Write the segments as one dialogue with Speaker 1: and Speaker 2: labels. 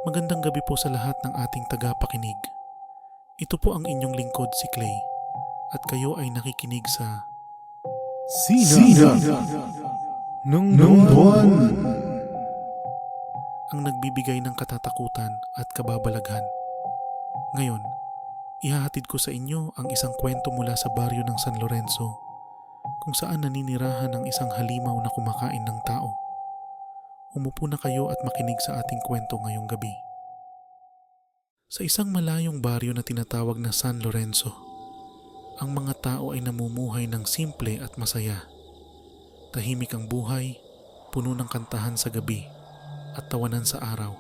Speaker 1: Magandang gabi po sa lahat ng ating tagapakinig. Ito po ang inyong lingkod si Clay at kayo ay nakikinig sa
Speaker 2: Sina ng buwan.
Speaker 1: ang nagbibigay ng katatakutan at kababalaghan. Ngayon, ihahatid ko sa inyo ang isang kwento mula sa baryo ng San Lorenzo kung saan naninirahan ang isang halimaw na kumakain ng tao. Umupo na kayo at makinig sa ating kwento ngayong gabi. Sa isang malayong baryo na tinatawag na San Lorenzo, ang mga tao ay namumuhay ng simple at masaya. Tahimik ang buhay, puno ng kantahan sa gabi at tawanan sa araw.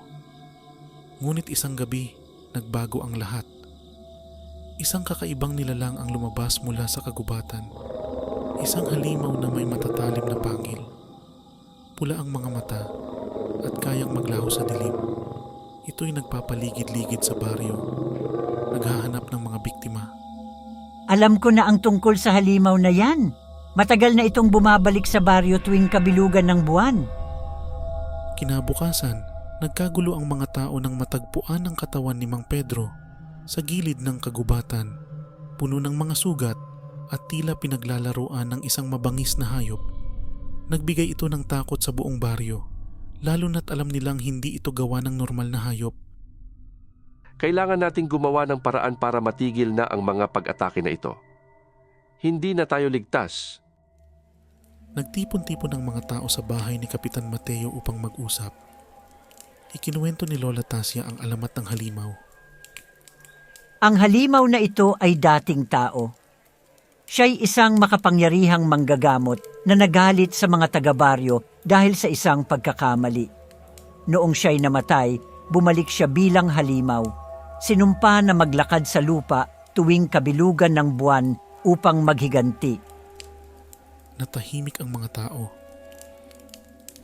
Speaker 1: Ngunit isang gabi, nagbago ang lahat. Isang kakaibang nilalang ang lumabas mula sa kagubatan. Isang halimaw na may matatalim na pangil. Pula ang mga mata at kayang maglaho sa dilim. Ito'y nagpapaligid-ligid sa baryo, naghahanap ng mga biktima.
Speaker 3: Alam ko na ang tungkol sa halimaw na yan. Matagal na itong bumabalik sa baryo tuwing kabilugan ng buwan.
Speaker 1: Kinabukasan, nagkagulo ang mga tao nang matagpuan ang katawan ni Mang Pedro sa gilid ng kagubatan, puno ng mga sugat at tila pinaglalaruan ng isang mabangis na hayop. Nagbigay ito ng takot sa buong baryo, lalo na't alam nilang hindi ito gawa ng normal na hayop.
Speaker 4: Kailangan nating gumawa ng paraan para matigil na ang mga pag-atake na ito. Hindi na tayo ligtas.
Speaker 1: Nagtipon-tipon ang mga tao sa bahay ni Kapitan Mateo upang mag-usap. Ikinuwento ni Lola Tasya ang alamat ng halimaw.
Speaker 3: Ang halimaw na ito ay dating tao. Siya'y isang makapangyarihang manggagamot na nagalit sa mga taga-baryo dahil sa isang pagkakamali. Noong siya'y namatay, bumalik siya bilang halimaw. Sinumpa na maglakad sa lupa tuwing kabilugan ng buwan upang maghiganti.
Speaker 1: Natahimik ang mga tao.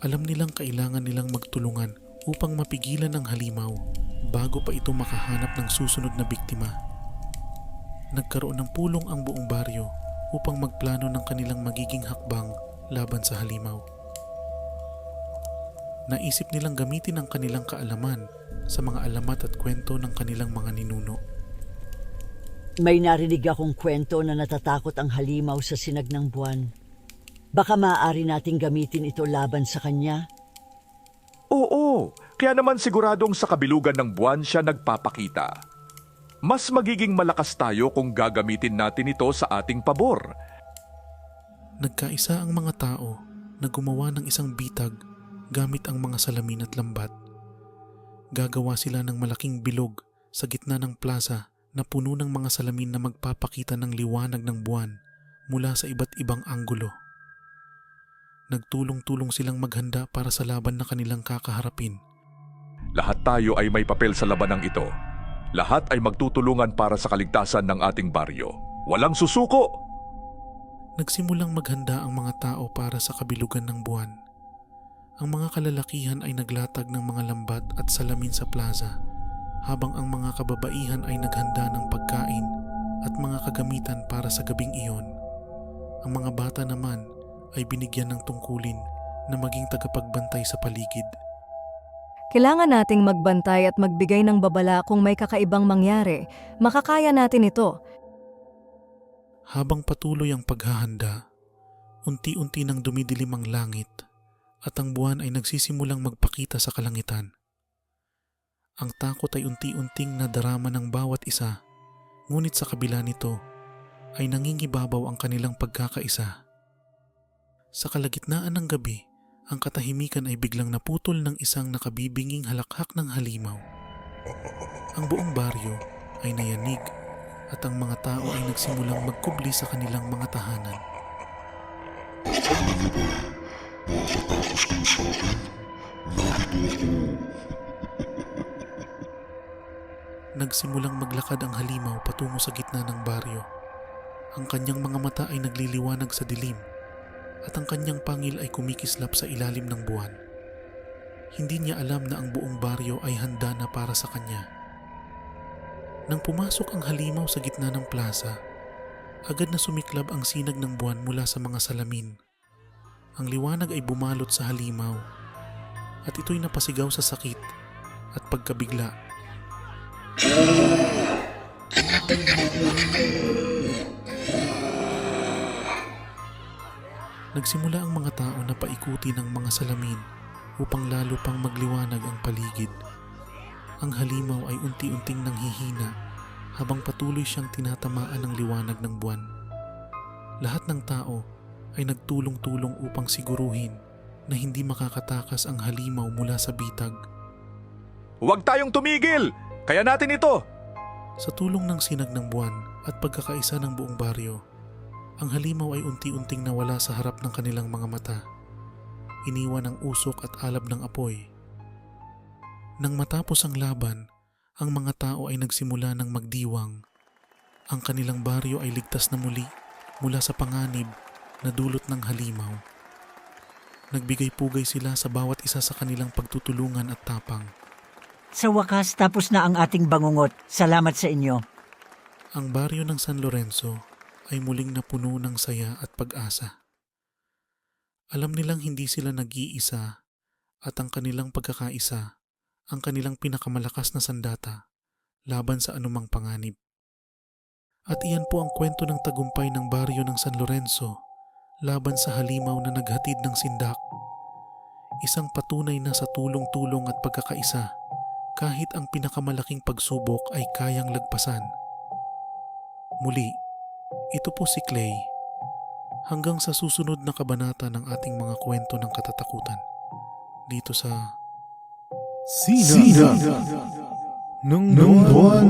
Speaker 1: Alam nilang kailangan nilang magtulungan upang mapigilan ang halimaw bago pa ito makahanap ng susunod na biktima. Nagkaroon ng pulong ang buong baryo upang magplano ng kanilang magiging hakbang laban sa halimaw. Naisip nilang gamitin ang kanilang kaalaman sa mga alamat at kwento ng kanilang mga ninuno.
Speaker 5: May narinig akong kwento na natatakot ang halimaw sa sinag ng buwan. Baka maaari nating gamitin ito laban sa kanya.
Speaker 2: Oo, kaya naman siguradong sa kabilugan ng buwan siya nagpapakita. Mas magiging malakas tayo kung gagamitin natin ito sa ating pabor.
Speaker 1: Nagkaisa ang mga tao na gumawa ng isang bitag gamit ang mga salamin at lambat. Gagawa sila ng malaking bilog sa gitna ng plaza na puno ng mga salamin na magpapakita ng liwanag ng buwan mula sa iba't ibang anggulo. Nagtulong-tulong silang maghanda para sa laban na kanilang kakaharapin.
Speaker 2: Lahat tayo ay may papel sa labanang ito. Lahat ay magtutulungan para sa kaligtasan ng ating baryo. Walang susuko!
Speaker 1: Nagsimulang maghanda ang mga tao para sa kabilugan ng buwan. Ang mga kalalakihan ay naglatag ng mga lambat at salamin sa plaza, habang ang mga kababaihan ay naghanda ng pagkain at mga kagamitan para sa gabing iyon. Ang mga bata naman ay binigyan ng tungkulin na maging tagapagbantay sa paligid.
Speaker 6: Kailangan nating magbantay at magbigay ng babala kung may kakaibang mangyari. Makakaya natin ito.
Speaker 1: Habang patuloy ang paghahanda, unti-unti nang dumidilim ang langit at ang buwan ay nagsisimulang magpakita sa kalangitan. Ang takot ay unti-unting nadarama ng bawat isa, ngunit sa kabila nito ay nangingibabaw ang kanilang pagkakaisa. Sa kalagitnaan ng gabi, ang katahimikan ay biglang naputol ng isang nakabibinging halakhak ng halimaw. Ang buong baryo ay nayanig at ang mga tao ay nagsimulang magkubli sa kanilang mga tahanan. Nagsimulang maglakad ang halimaw patungo sa gitna ng baryo. Ang kanyang mga mata ay nagliliwanag sa dilim at ang kanyang pangil ay kumikislap sa ilalim ng buwan. Hindi niya alam na ang buong baryo ay handa na para sa kanya. Nang pumasok ang halimaw sa gitna ng plaza, agad na sumiklab ang sinag ng buwan mula sa mga salamin. Ang liwanag ay bumalot sa halimaw at ito'y napasigaw sa sakit at pagkabigla. Nagsimula ang mga tao na paikuti ng mga salamin upang lalo pang magliwanag ang paligid. Ang halimaw ay unti-unting nanghihina habang patuloy siyang tinatamaan ng liwanag ng buwan. Lahat ng tao ay nagtulong-tulong upang siguruhin na hindi makakatakas ang halimaw mula sa bitag.
Speaker 2: Huwag tayong tumigil! Kaya natin ito!
Speaker 1: Sa tulong ng sinag ng buwan at pagkakaisa ng buong baryo, ang halimaw ay unti-unting nawala sa harap ng kanilang mga mata. Iniwan ang usok at alab ng apoy. Nang matapos ang laban, ang mga tao ay nagsimula ng magdiwang. Ang kanilang baryo ay ligtas na muli mula sa panganib na dulot ng halimaw. Nagbigay-pugay sila sa bawat isa sa kanilang pagtutulungan at tapang.
Speaker 3: Sa wakas, tapos na ang ating bangungot. Salamat sa inyo.
Speaker 1: Ang baryo ng San Lorenzo ay muling napuno ng saya at pag-asa. Alam nilang hindi sila nag-iisa at ang kanilang pagkakaisa, ang kanilang pinakamalakas na sandata laban sa anumang panganib. At iyan po ang kwento ng tagumpay ng baryo ng San Lorenzo laban sa halimaw na naghatid ng sindak. Isang patunay na sa tulong-tulong at pagkakaisa, kahit ang pinakamalaking pagsubok ay kayang lagpasan. Muli, ito po si Clay. Hanggang sa susunod na kabanata ng ating mga kwento ng katatakutan. Dito sa
Speaker 7: Sinag ng buwan.